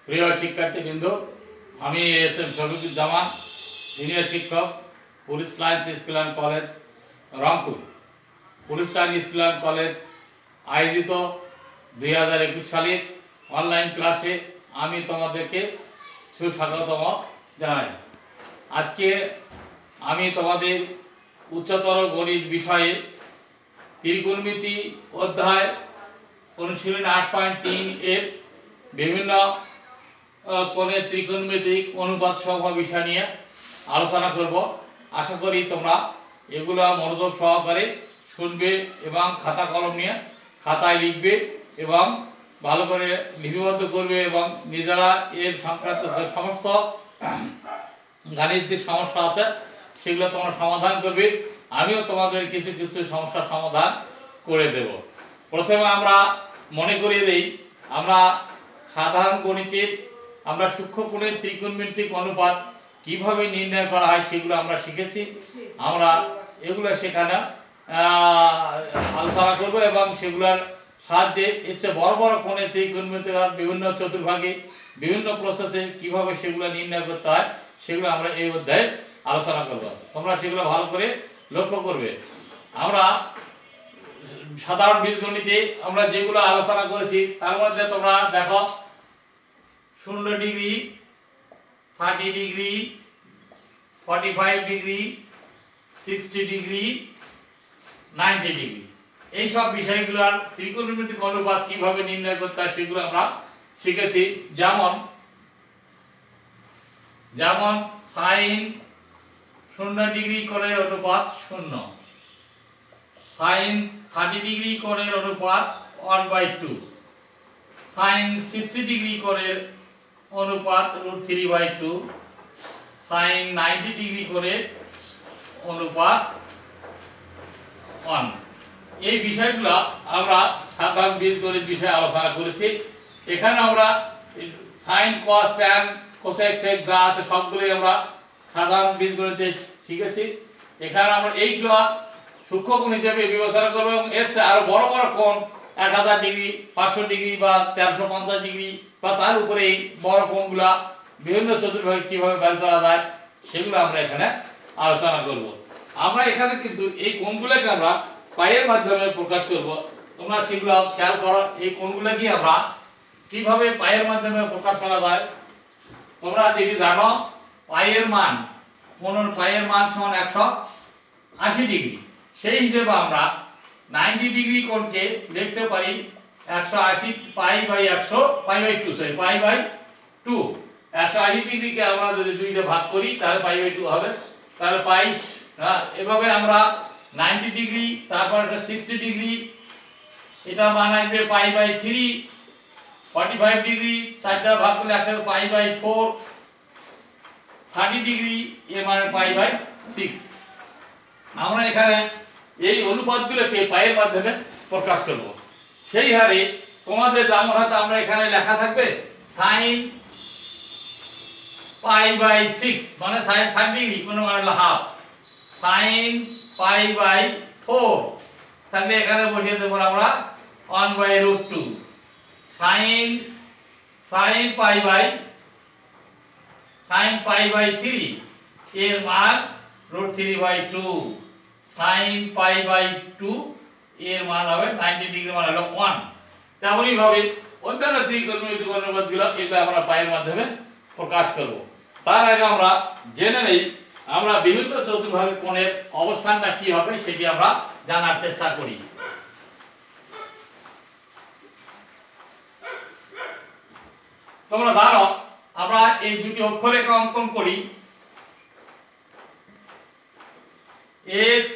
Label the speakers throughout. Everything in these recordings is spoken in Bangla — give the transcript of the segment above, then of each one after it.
Speaker 1: প্রিয় শিক্ষার্থীবৃন্দ, আমি এস এম শফিকুজ্জামান, সিনিয়র শিক্ষক, police lines school and college, Rangpur. Police line school and college আয়োজিত 2021 সালের অনলাইন ক্লাসে আমি তোমাদেরকে সুস্বাগতম জানাই। আজকে আমি তোমাদের উচ্চতর গণিত বিষয়ে ত্রিকোণমিতি অধ্যায় অনুশীলন 8.3 এর বিভিন্ন কোণের ত্রিকোণমিতিক অনুপাত সহ বিষয় নিয়ে আলোচনা করব। আশা করি তোমরা এগুলো মনোযোগ সহকারে শুনবে এবং খাতা কলম নিয়ে খাতায় লিখবে এবং ভালো করে লিপিবদ্ধ করবে এবং নিজেরা এর সংক্রান্ত যে সমস্ত গাণিতিক সমস্যা আছে সেগুলো তোমরা সমাধান করবে। আমিও তোমাদের কিছু কিছু সমস্যার সমাধান করে দেব। প্রথমে আমরা মনে করিয়ে দেই, আমরা সাধারণ গণিতের আমরা সূক্ষ্ম কোণের ত্রিকোণমিতিক অনুপাত কিভাবে নির্ণয় করা হয় সেগুলো আমরা শিখেছি। আমরা এগুলো সেখানে আলোচনা করব এবং সেগুলোর সাহায্যে এর চেয়ে বড় বড় কোণের ত্রিকোণমিতিক বিভিন্ন চতুর্ভাগে বিভিন্ন প্রসেসে কিভাবে সেগুলো নির্ণয় করতে হয় সেগুলো আমরা এই অধ্যায়ে আলোচনা করব। তোমরা সেগুলো ভালো করে লক্ষ্য করবে। আমরা সাধারণ বীজগণিতে আমরা যেগুলো আলোচনা করেছি তার মধ্যে তোমরা দেখো 0 degree, 30 degree, 45 degree, 60 degree, 90 degree, এই সব বিষয়গুলোর ত্রিকোণমিতিক অনুপাত কিভাবে নির্ণয় করতে হয় সেগুলো আমরা শিখেছি। যেমন সাইন 0 ডিগ্রি কোণের অনুপাত 0, সাইন 30 ডিগ্রি কোণের অনুপাত 1/2, সাইন 60 ডিগ্রি কোণের অনুপাত √3/2, সাইন 90 ডিগ্রি কোণের অনুপাত 1। এই বিষয়গুলো আমরা সাধারণ বীজগণিত বিষয়ে আলোচনা করেছি। এখানে আমরা sine cos tan cosec sec যা আছে সবগুলোই আমরা সাধারণ বীজগণিতে শিখেছি। এখানে আমরা এইগুলো সূক্ষ্ম কোণ হিসেবে বিবেচনা করব এবং এর চেয়ে আরো বড় বড় কোণ 1000 ডিগ্রি, 500 ডিগ্রি বা 1350 ডিগ্রি বা তার উপরে এই বড় কোণগুলা বিভিন্ন চতুর্ভাগে কিভাবে বের করা যায় সেগুলো আমরা এখানে আলোচনা করব। আমরা এখানে কিন্তু এই কোণগুলোকে আমরা পাইয়ের মাধ্যমে প্রকাশ করব। তোমরা সেগুলো খেয়াল করো, এই কোণগুলো কি আমরা কিভাবে পাইয়ের মাধ্যমে প্রকাশ করা যায়। তোমরা যদি জানো পাইয়ের মান, কোণের পাইয়ের মান সমান 180 ডিগ্রি, সেই হিসেবে আমরা 90 ডিগ্রি কোণকে লিখতে পারি 180 pi by 100 pi by 2, sorry pi by 2। 180 ডিগ্রিকে আমরা যদি 2 দিয়ে ভাগ করি তাহলে পাই বাই 2 হবে, তাহলে পাই। এভাবে আমরা 90 ডিগ্রি, তারপর 60 ডিগ্রি, এটা মান আসবে পাই বাই 3, 45 ডিগ্রি 4 দ্বারা ভাগ করলে আসবে পাই বাই 4, 30 ডিগ্রি এর মান পাই বাই 6। আমরা এখানে এই অনুপাতগুলোকে পাইয়ের মাধ্যমে প্রকাশ করব। সেই হারে তোমাদের যেমন হয়তো আমরা এখানে লেখা থাকবে sin পাই বাই 6 মানে sin 30 ডিগ্রি কোন মানে হলো হাফ, sin পাই বাই 4 তাহলে এখানে বসিয়ে দেব আমরা 1/√2, sin পাই বাই 3 এর মান √3/2, sin পাই বাই 2 এর মান হবে 90 ডিগ্রি মান হলো 1। তেমনই ভাবে অন্যান্য ত্রিকোণমিতিক অনুপাতগুলো এগুলো আমরা পাইয়ের মাধ্যমে প্রকাশ করব। তার আগে আমরা জেনে নেই আমরা বিভিন্ন চতুর্ভাগে কোণের অবস্থানটা কি হবে সেটি আমরা জানার চেষ্টা করি। তোমরা জানো আমরা এই দুটি অক্ষরেখা অঙ্কন করি, x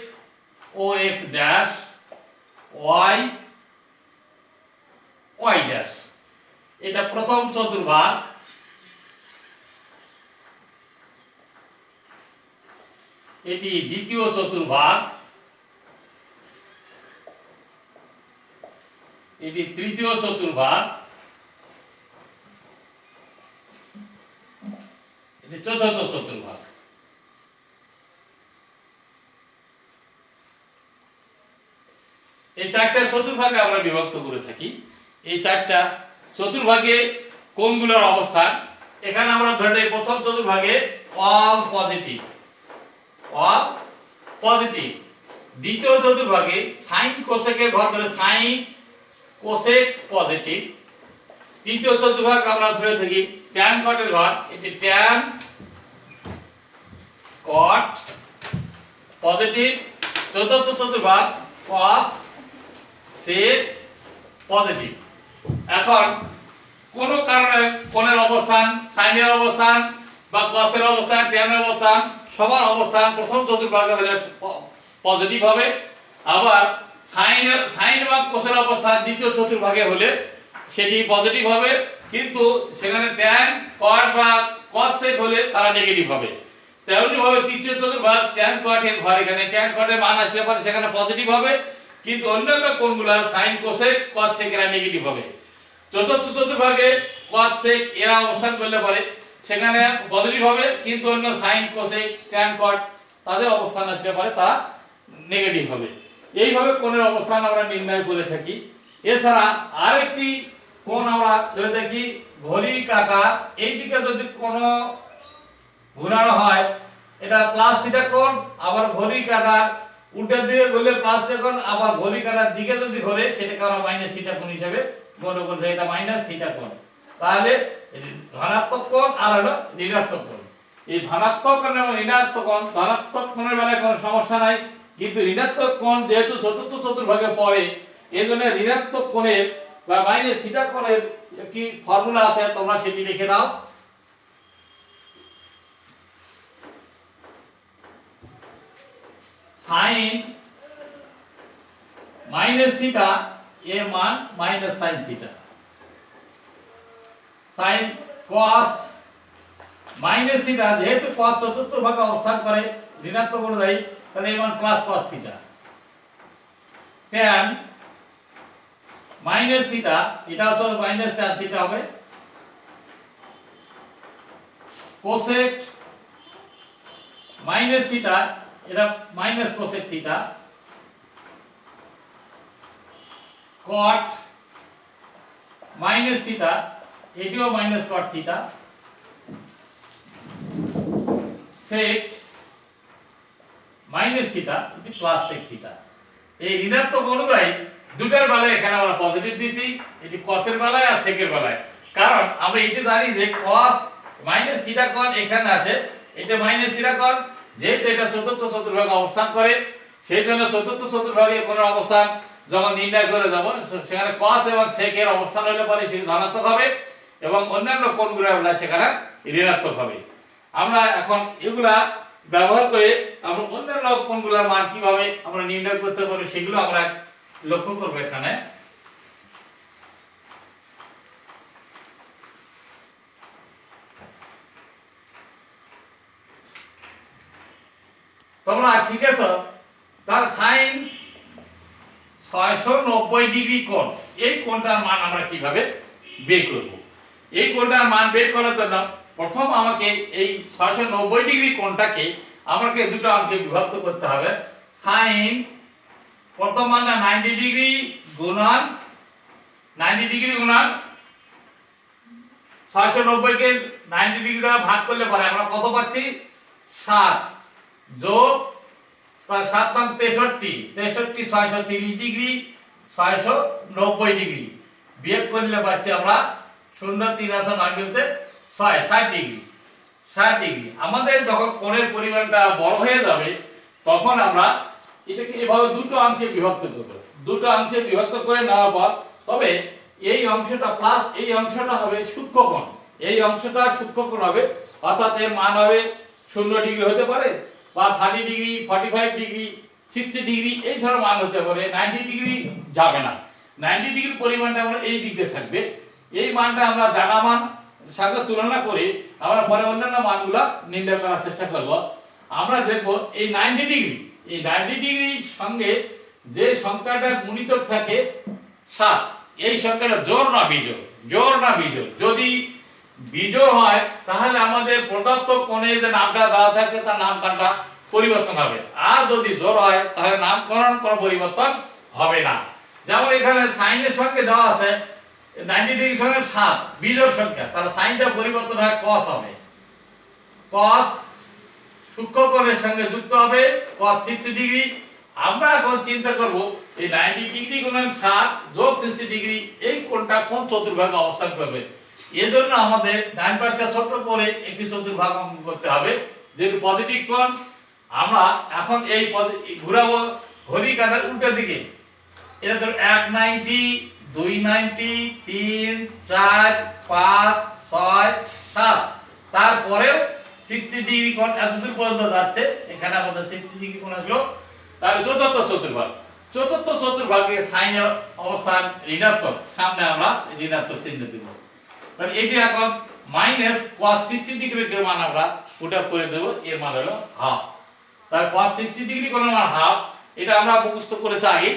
Speaker 1: ও x dash, y y dash. এটা প্রথম চতুর্ভাগ, এটি দ্বিতীয় চতুর্ভাগ, এটি তৃতীয় চতুর্ভাগ, এটি চতুর্থ চতুর্ভাগ। এই চারটা চতুর্ভাগে আমরা বিভক্ত করে থাকি। এই চারটা চতুর্ভাগে কোণগুলোর অবস্থান। এখানে আমরা ধরে নেই প্রথম চতুর্ভাগে অল পজিটিভ, অল পজিটিভ। দ্বিতীয় চতুর্ভাগে সাইন কোসেকের ঘর ধরে সাইন কোসেক পজিটিভ। তৃতীয় চতুর্ভাগ আমরা ধরে থাকি ট্যান কটের ঘর, এটি ট্যান কট পজিটিভ। চতুর্থ চতুর্ভাগ কস সেক পজিটিভ। এখন কোন কারণে কোণের অবস্থান, সাইনের অবস্থান বা কসের অবস্থান, ট্যানের অবস্থান সবার অবস্থান প্রথম চতুর্ভাগে হলে পজিটিভ হবে, আবার সাইন বা কোসের অবস্থান দ্বিতীয় চতুর্ভাগে হলে সেটি পজিটিভ হবে, কিন্তু সেখানে ট্যান কট বা কস সেক হলে তারা নেগেটিভ হবে। তেমনি ভাবে তৃতীয় চতুর্ভাগ ট্যান কটের ঘর, এখানে ট্যান কটের মান আসলে পরে সেখানে পজিটিভ হবে, কিন্তু অন্যান্য কোণগুলো সাইন কোসেক কস সেক এরা নেগেটিভ হবে। চতুর্থ চতুর্ভাগে কস সেক এরা অবস্থান করলে পরে সেখানে পজিটিভ হবে, কিন্তু অন্য সাইন কোসেক ট্যান কট তাদের অবস্থান আসলে পরে তারা নেগেটিভ হবে। এইভাবে কোণের অবস্থান আমরা নির্ণয় করে থাকি। এছাড়া আরেকটি কোণ আমরা ধরে দেখি ঘড়ির কাঁটা এই দিকে যদি কোনো ঘোরানো হয় এটা প্লাস থিটা কোণ, আবার ঘড়ির কাঁটার উল্টো দিকে ঘুরলে প্লাস থিটা কোণ, আবার ঘড়ির কাঁটার দিকে যদি ঘোরে সেটাকে আমরা মাইনাস থিটা কোণ হিসেবে গণ্য করতে, এটা মাইনাস থিটা কোণ। তাহলে ধনাত্মক কোণ আর হলো ঋণাত্মক কোণ। এই ধনাত্মক কোণ এবং ঋণাত্মক কোণ, ধনাত্মক কোণের বেলায় কোনো সমস্যা নাই, কিন্তু ঋণাত্মক কোণ যেহেতু চতুর্থ চতুর্ভাগে পড়ে এজন্য ঋণাত্মক কোণের বা মাইনাস থিটা কোণের একটি ফর্মুলা আছে, তোমরা সেটি লিখে দাও। সাইন মাইনাস থিটা এর মান মাইনাস সাইন থিটা, সাইন কস মাইনাস থিটা যেহেতু কস চতুর্থ ভাগে অবস্থান করে ঋণাত্মক অনুযায়ী তাহলে এর মান plus cos theta. Tan minus theta এটা হচ্ছে মাইনাস ট্যান থিটা হবে। কোসেক মাইনাস থিটা এটা minus cosec theta. Cot minus theta এটিও minus cot theta. Sec minus theta এটি প্লাস সেক থিটা। এই ঋণাত্মক অনুযায়ী দুটার বেলায় এখানে আমরা পজিটিভ দিছি, এটি কসের বেলায় আর সেকের বেলায়, কারণ আমরা এটি জানি যে কস মাইনাস থিটা কোণ এখানে আছে, এটা মাইনাস থিটা কোণ, যেহেতু এটা চতুর্থ চতুর্ভাগে অবস্থান করে সেই জন্য চতুর্থ চতুর্ভাগে কোণের অবস্থান যখন নির্ণয় করে দেব সেখানে কস এবং সেকের অবস্থান হলে পরে সেটি ধনাত্মক হবে এবং অন্যান্য কোণগুলোর বেলায় সেখানে ঋণাত্মক হবে। আমরা এখন এগুলা ব্যবহার করে আমরা অন্যান্য কোণগুলোর মান কিভাবে আমরা নির্ণয় করতে পারি সেগুলো আমরা লক্ষ্য করব। এখানে তোমরা শিখেছ তার সাইন 690 ডিগ্রি কোণ, এই কোণটার মান আমরা কিভাবে বের করব। এই কোণটার মান বের করার জন্য প্রথম আমাকে এই 690 ডিগ্রি কোণটাকে আমাকে দুটো অংশে বিভক্ত করতে হবে। সাইন প্রথম মান 90 ডিগ্রি গুণন 90 ডিগ্রি গুণন 690 কে 90 ডিগ্রি দ্বারা ভাগ করলে পরে আমরা কত পাচ্ছি 7 যোগ 7 ভাগ 63, 63 630 ডিগ্রি 690 ডিগ্রি বিয়োগ করলে পাচ্ছি আমরা 0 3 আছে 9 বলতে 6 60 ডিগ্রি 60 ডিগ্রি। আমাদের যখন কোণের পরিমাণটা বড় হয়ে যাবে তখন আমরা এটাকে এভাবে দুটো অংশে বিভক্ত করব। দুটো অংশে বিভক্ত করে নেওয়ার পর তবে এই অংশটা প্লাস এই অংশটা হবে সূক্ষ্ম কোণ, এই অংশটা সূক্ষ্ম কোণ হবে, অর্থাৎ এর মান হবে 0 ডিগ্রি হতে পারে বা 30 ডিগ্রি 45 ডিগ্রি 60 ডিগ্রি এই ধরনের মান হতে পারে। 90 ডিগ্রি যাবে না, 90 ডিগ্রির পরিমাণটা আমরা এই দিকে থাকবে। এই মানটা আমরা জানা মান সাথে তুলনা করে আমরা পরে অন্যান্য মানগুলো নির্ণয় করার চেষ্টা করব। আমরা দেখব এই 90 ডিগ্রি, এই 90 ডিগ্রির সঙ্গে যে সংখ্যাটা গুণিতক থাকে 7, এই সংখ্যাটা জোড় না বিজোড়, জোড় না বিজোড়। যদি বিজোড় হয় তাহলে আমাদের প্রদত্ত কোণে যে নামটা দেওয়া থাকে তার নামকরণটা পরিবর্তন হবে, আর যদি জোড় হয় তাহলে নামকরণ কোনো পরিবর্তন হবে না। যেমন এখানে সাইনের সঙ্গে দেওয়া আছে 90 ডিগ্রি সঙ্গে 7 বিজোড় সংখ্যা, তাহলে সাইনটা পরিবর্তন হয় cos হবে। cos সূক্ষ্মকোণের সঙ্গে যুক্ত হবে cos 60 ডিগ্রি। আমরা এখন চিন্তা করব এই 90 ডিগ্রি গুণন 7 যোগ 60 ডিগ্রি এই কোণটা কোন চতুর্ভাগে অবস্থান করবে। এজন্য আমাদের ডান পাশে ছোট করে একটি চতুর্ভাগ অঙ্কন করতে হবে, যেহেতু পজিটিভ কোণ। আমরা এখন এই ঘোরাবো ঘড়ি কাঁটার উল্টো দিকে। এটা ধর 190, 290, 3, 4, 5, 6, 7, তারপরেও 60 ডিগ্রি কোণ এতদূর পর্যন্ত যাচ্ছে। এখানে আমাদের 60 ডিগ্রি কোণ আসলো। তাহলে চতুর্থ চতুর্ভাগে সাইনের অবস্থান ঋণাত্মক, সামনে আমরা ঋণাত্মক চিহ্ন দেব। তাহলে এটি এখন মাইনাস cos 60 ডিগ্রির যে মান আমরা ওটা করে দেব, এর মান হলো হাফ। তাহলে cos 60 ডিগ্রি কোণের মান হাফ, এটা আমরা মুখস্থ করেছি আগে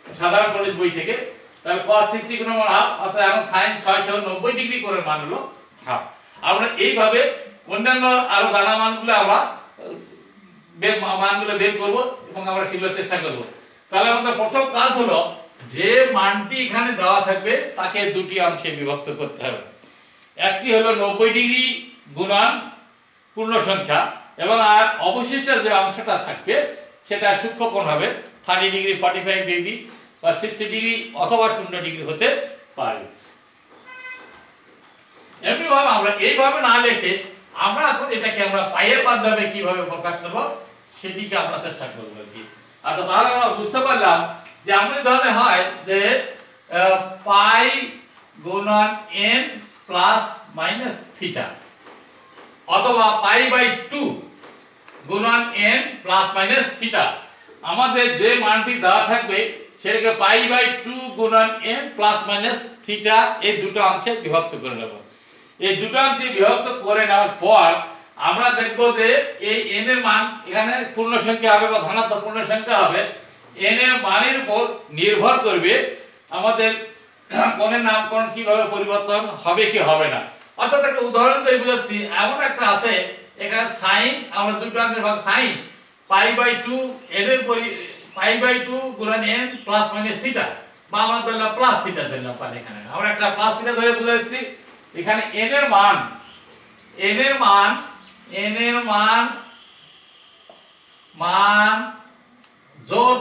Speaker 1: সাধারণ গণিত বই থেকে। তাহলে cos 60 কোণের মান হাফ, অর্থাৎ এখন sin 690 ডিগ্রি কোণের মান হলো হাফ। আমরা এইভাবে অন্যান্য আরো জানা মানগুলো আমরা মানগুলো বের করব এবং আমরা সেগুলো চেষ্টা করব। তাহলে আমাদের প্রথম কাজ হলো যে মানটি এখানে দেওয়া থাকবে তাকে দুটি অংশে বিভক্ত করতে হবে। একটি হলো 90 ডিগ্রি গুণন পূর্ণ সংখ্যা, এবং আর অবশিষ্ট যে অংশটা থাকবে সেটা সূক্ষ্মকোণ হবে 30 ডিগ্রি, 45 ডিগ্রি বা 60 ডিগ্রি অথবা 0 ডিগ্রি হতে পারে। এমনিভাবে আমরা এইভাবে না লিখে আমরা এখন এটাকে আমরা পাইয়ের মাধ্যমে কিভাবে প্রকাশ করব সেটিকে আমরা চেষ্টা করব আর কি। আচ্ছা, তাহলে আমরা বুঝতে পারলাম যে এমন ধরনের হয় যে পাই গুণন n প্লাস মাইনাস থিটা, অথবা পাই বাই 2 গুণন n প্লাস মাইনাস থিটা। আমাদের যে মানটি দেওয়া থাকবে সেটাকে পাই বাই 2 গুণন n প্লাস মাইনাস থিটা এই দুটো অংশে বিভক্ত করে নেব। এই দুটো অংশে বিভক্ত করে নেওয়ার পর আমরা দেখব যে এই n এর মান এখানে পূর্ণ সংখ্যা হবে বা ধনাত্মক পূর্ণ সংখ্যা হবে। n এর মানের উপর নির্ভর করবে আমাদের কোণের নামকরণ কিভাবে পরিবর্তন হবে কি হবে না। অর্থাৎ একটা উদাহরণ দিয়ে বোঝাচ্ছি, এমন একটা আছে এখানে sin, আমরা দুটো অংশের ভাগ sin পাই বাই 2 n এর পাই বাই 2 গুণন n প্লাস মাইনাস থিটা, বা আমরা ধরলাম প্লাস থিটা ধরলাম পার। এখানে আমরা একটা প্লাস থিটা ধরে বোঝাচ্ছি। এখানে n এর মান জোড়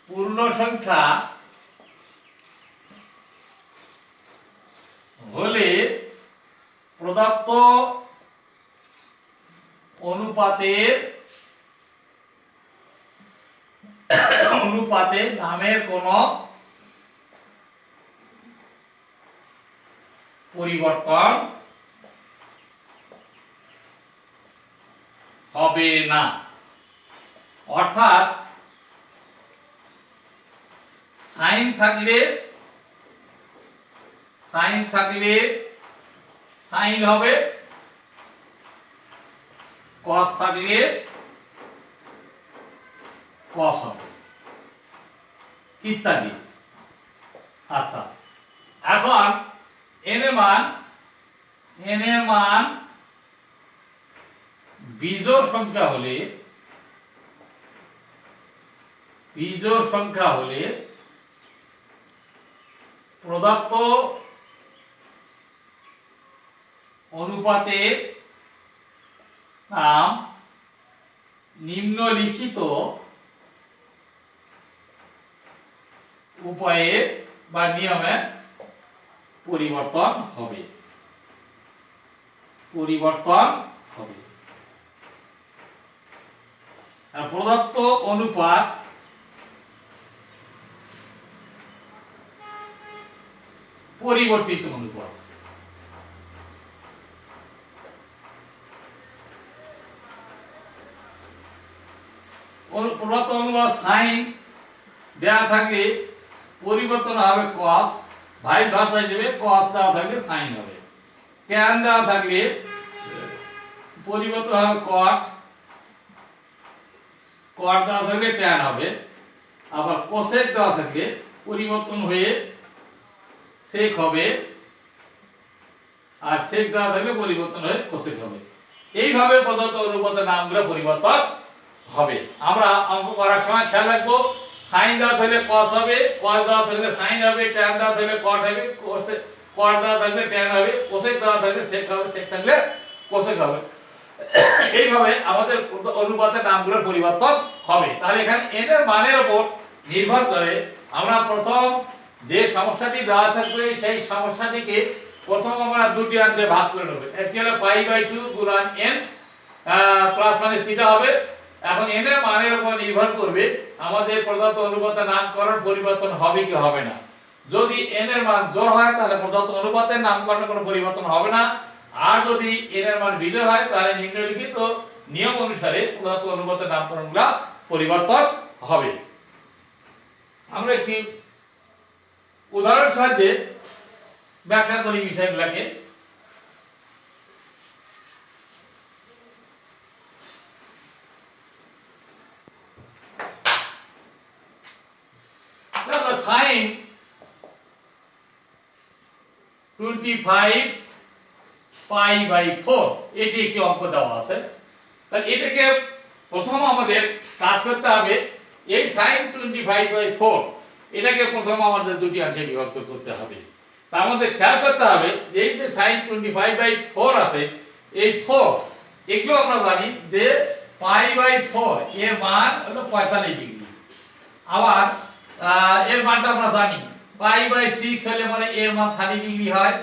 Speaker 1: পূর্ণ সংখ্যা হলে প্রদত্ত অনুপাতে নামের কোনো পরিবর্তন হবে না। অর্থাৎ সাইন থাকলে সাইন হবে, cos থাকলে cos হবে, ইত্যাদি। আচ্ছা, এখন n এর মান বিজোড় সংখ্যা হলে প্রদত্ত অনুপাতের নাম নিম্নলিখিত উপায়ে বা নিয়মে পরিবর্তন হবে। প্রদত্ত অনুপাত পরিবর্তিত অনুপাত। প্রদত্ত অনুপাত সাইন দেওয়া থাকলে পরিবর্তন হবে cos, ভাই ভার্সা হিসেবে cos দেওয়া থাকলে সাইন হবে। tan দেওয়া থাকলে পরিবর্তন হবে cot দেওয়া থাকলে tan হবে। আবার cosec দেওয়া থাকলে পরিবর্তন হয়ে sec হবে, আর sec দেওয়া থাকলে পরিবর্তন হয়ে cosec হবে। এইভাবে প্রদত্ত অনুপাতের নামগুলো পরিবর্তন হবে। আমরা অঙ্ক করার সময় খেয়াল রাখবো সাইন দেওয়া থাকলে কস হবে, কস দেওয়া থাকলে সাইন হবে, ট্যান দেওয়া থাকলে কট হবে, কট দেওয়া থাকলে ট্যান হবে, কোসেক দেওয়া থাকলে সেক হবে, সেক থাকলে কোসেক হবে। এইভাবে আমাদের অনুপাতের নামগুলোর পরিবর্তন হবে। তাহলে এখানে n এর মানের উপর নির্ভর করে আমরা প্রথম যে সমস্যাটি দেওয়া থাকবে সেই সমস্যাটিকে প্রথম আমরা দুটি অংশে ভাগ করে নেব। একটি হলো π/2 গুণন n প্লাস মানে থিটা হবে। এখন n এর মানের উপর নির্ভর করবে আমাদের প্রদত্ত অনুপাতের নামকরণ পরিবর্তন হবে কি হবে না। যদি n এর মান জোড় হয় তাহলে প্রদত্ত অনুপাতের নামকরণে কোনো পরিবর্তন হবে না, আর যদি n এর মান বিজোড় হয় তাহলে নিম্নলিখিত নিয়ম অনুসারে প্রদত্ত অনুপাতের নামকরণগুলো পরিবর্তন হবে। আমরা একটি উদাহরণ সাহায্যে ব্যাখ্যা করি বিষয়গুলোকে। দেখো sin 25 π/4 এটি একটি অঙ্ক দেওয়া আছে। তাহলে এটাকে প্রথম আমাদের কাজ করতে হবে, এই sin 25/4 এটাকে প্রথম আমাদের দুটি অংশে বিভক্ত করতে হবে। তা আমাদের খেয়াল করতে হবে যে এই যে sin 25/4 আছে, এই 4 এগুলো আমরা জানি যে π/4 এর মান হলো 45 ডিগ্রি। আবার এর মানটা আমরা জানি π/6 হলে মানে এর মান 30 ডিগ্রি হয়,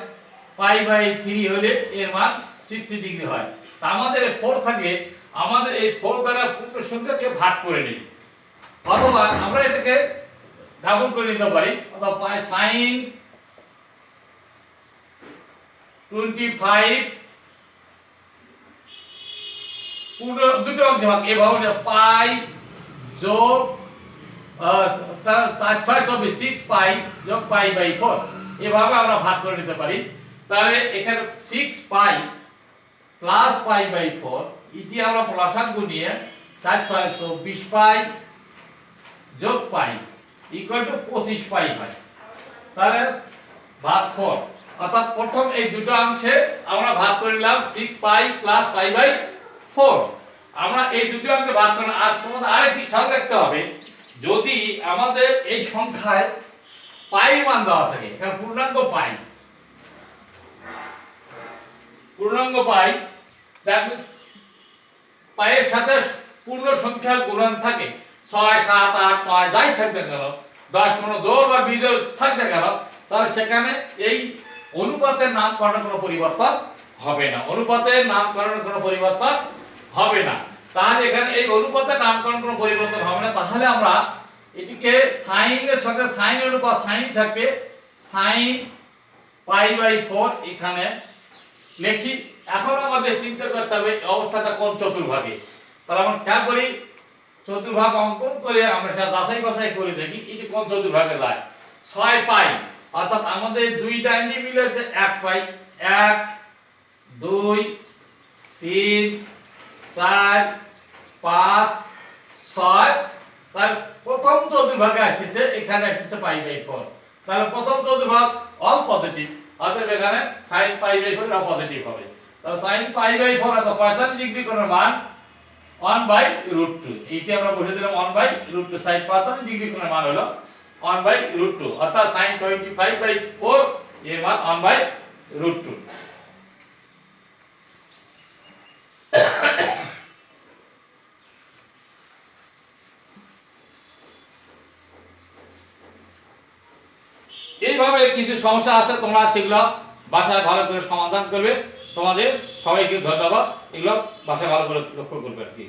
Speaker 1: π/3 হলে এর মান 60 ডিগ্রি হয়। তা আমাদের 4 থাকে, আমাদের এই 4 দ্বারা পূর্ণ সংখ্যাকে ভাগ করে নিই, অথবা আমরা এটাকে ডাবল করে নিতে পারি, অথবা sin 25 পুরো দুটো অংশে ভাগ, এভাবে পাই যোগ 4 6 24 6 পাই যোগ π/4 এভাবে আমরা ভাগ করে নিতে পারি। তাহলে এখানে 6 পাই প্লাস π/4 এটি আমরা লসাগু গুনিয়ে 4 6 24 পাই যোগ পাই ইকুয়াল টু 25 পাই হয়। তাহলে ভাগ 4, অর্থাৎ প্রথম এই দুটো অংশে আমরা ভাগ করে নিলাম 6 পাই প্লাস π/4। আমরা এই দুটো অংশে ভাগ করব। আর তোমাদের আরেকটি খেয়াল রাখতে হবে, যদি আমাদের এই সংখ্যায় পাই মান দেওয়া থাকে, এখানে পূর্ণাঙ্গ পাই দ্যাট মিন্স পাইয়ের সাথে পূর্ণ সংখ্যার গুণন থাকে, 6 7 8 9 যাই থাকবে কেন, 10 15 জোড় বা বিজোড় থাকবে কেন, তাহলে সেখানে এই অনুপাতের নামকরণের কোনো পরিবর্তন হবে না, অনুপাতের নামকরণের কোনো পরিবর্তন হবে না। তাহলে এখানে এই অনুপাতের নামকরণ কোনো পরিবর্তন হবে না। তাহলে আমরা এটিকে সাইনের সঙ্গে সাইন অনুপাত সাইন থাকবে, sin π/4 এখানে লিখি। এখন আমাদের চিন্তা করতে হবে অবস্থাটা কোন চতুর্ভাগে। তাহলে আমরা খেয়াল করি, চতুর্ভাগ অঙ্কন করে আমরা সেটা যাচাই বাছাই করে দেখি এটি কোন চতুর্ভাগে যায়। 6 পাই, অর্থাৎ আমাদের দুই ডাইনি মিলে 1 পাই, 1 2 3 4 5 6। তার প্রথম চতুর্ভাগে আসছে, এখানে আসছে π/4। তাহলে প্রথম চতুর্ভাগ অল পজিটিভ, অতএব এখানে sin π/4 এর পজিটিভ হবে। তাহলে sin π/4 অর্থাৎ 45 ডিগ্রি কোণের মান 1/√2, এইটা আমরা বসে দিলাম 1/√2। sin 45 ডিগ্রি কোণের মান হলো 1/√2, অর্থাৎ sin 25/4 এর মান 1/√2। এইভাবে কিছু সমস্যা আছে, তোমরা সেগুলো বাসায় ভালো করে সমাধান করবে। তোমাদের সবাইকে ধন্যবাদ, এগুলো বাসায় ভালো করে লক্ষ্য করবে আর কি।